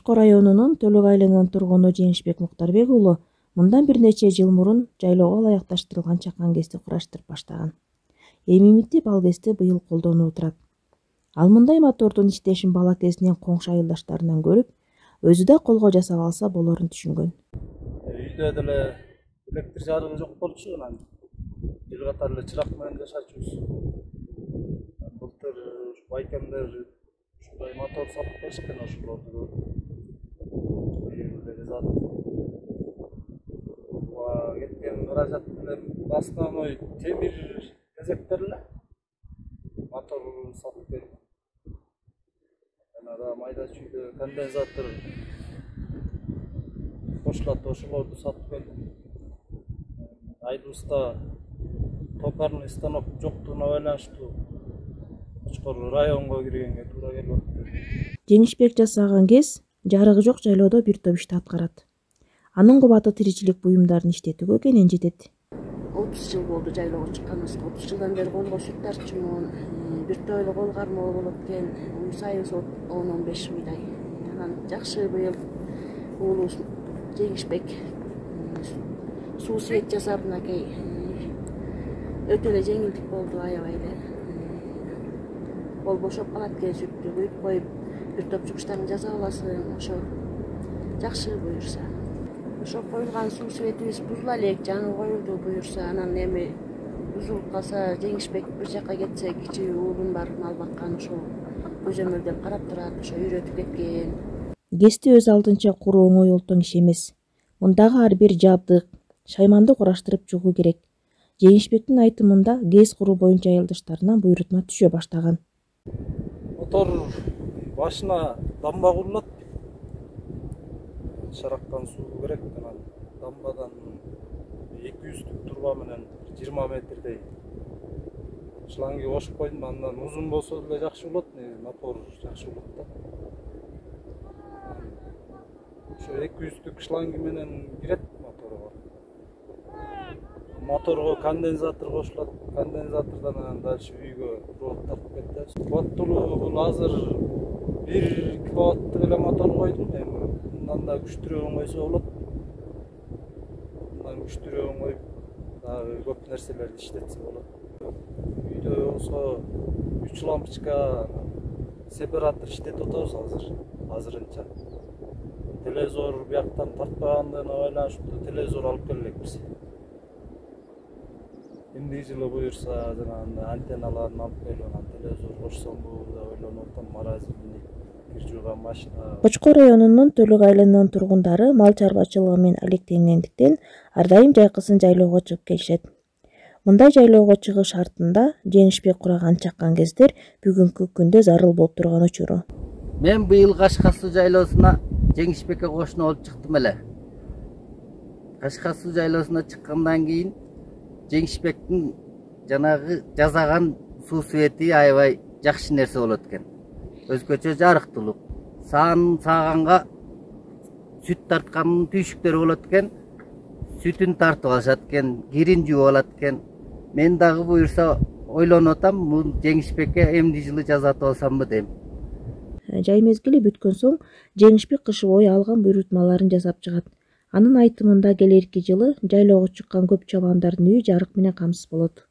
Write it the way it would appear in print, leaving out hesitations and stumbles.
Бочко районунун Төлөк айылынын тургуну Жеңишбек Муктарбек уулу мындан бир нече жыл мурун жайлоого ылайыкташтырылган чакан кезди кураштырып баштаган. Эми миңитип ал кезди быйыл колдонуп турат. Ал мындай мотордун иштешин бала кезинен коңшу айылдаштарынан көрүп, өзү да колго жасап алса болорун түшүнгөн. Үйдө деле электр жарыгы жок болчу, анан бир катар эле чырак менен жашачубуз. Былтыр байкемдер ушундай мотор сатып беришкен, ошолорду кеткен каражат менен основной темир кезектер эле мотор сатып берип, жана майда чүйдө конденсатор кошулат, ошолорду сатып бердим. Айдыбызда токарный станок жоктугуна байланыштуу Бочко районго киргенге туура келип атты. Жеңишбек жасаган кез жарыгы жок жайлоодо бир топ ишти аткарат. Анын кубаты тиричилик буюмдарын иштетүүгө кенен жетет. 30 жыл болду жайлоого чыкканыбызга. 30 жылдан бери колго сүт тартчумун. Бир тойло кол кармоо болот экен. Уй сайыбыз 10-15 мидай. Анан жакшы быйыл уулубуз Жеңишбек суу свет жасап, мынакей өтө эле жеңилдик болду, аябай эле. Кол бошоп калат экен, сүттү куюп коюп, бир топ жугуштарын жасап аласың, ошо жакшы буюрса. Ошо коюлган суу светибиз бузула элек, жаңы коюлду буюрса, анан эми бузулуп калса, Жеңишбек бир жакка кетсе, кичи уулум бар, мал баккан, ошо көзөмөлдөп карап турат, ошо үйрөтүп кеткен. Гезди өз алдынча куруу оңой олтоң иш эмес. Мындагы ар бир жабдык, шайманды кураштырып чыгуу керек. Жеңишбектин айтымында гез куруу боюнча айылдаштарынан буйрутма түшө баштаган. Мотор башына дамба курулат. Шарактан суу керек, анан дамбадан 200 турба менен 20 метрдей шланги кошуп койдум. Андан узун болсо деле жакшы болот, мотор жакшы болот да. Ошо 200 шланги менен кирет моторго. Моторго конденсатор кошулат. Конденсатордон анан дальше үйгө провод тартып кетет. Кубаттуулугу бул азыр 1 киловаттык эле мотор койдум. Эми мындан да күчтүүрөөк койсо болот. Мындан күчтүүрөөк коюп, дагы көп нерселерди иштетсе болот. Үйдө болсо 3 лампочка сепаратор иштетип атабыз азырынча. Телевизор бияктан тартпагандыгына байланыштуу телевизор алып келелек биз. Эмне жылы буюрса, жана антенналарын алып келип, анан телевизор кошсомбу деп ойлонуп атам. Маразмдик кир жууган машина. Бочко районунун Төлөк айылынын тургундары мал чарбачылыгы менен алектенгендиктен ар дайым жайкысын жайлоого чыгып келишет. Мындай жайлоого чыгыш шартында Жеңишбек кураган чакан кездер бүгүнкү күндө зарыл болуп турган учуру. Мен быйыл Кашка суу жайлоосуна Жеңишбекке кошуна болуп чыктым эле. Кашка суу жайлоосуна чыккандан кийин Жеңишбектин жанагы жасаган суу свети аябай жакшы нерсе болот экен. Өзгөчө жарыктуулук. Сааганга сүт тарткандын түйшүктөрү болот экен. Сүтүн тартып алышат экен, кирин жууп алат экен. Мен дагы буюрса ойлонуп атам, бул Жеңишбекке эмне жылы жасатып алсамбы дейм. Жай мезгили бүткөн соң Жеңишбек кышы бою алган буйрутмаларын жасап чыгат. Анын айтымында келерки жылы жайлоого чыккан көп чабандардын үйү жарык менен камсыз болот.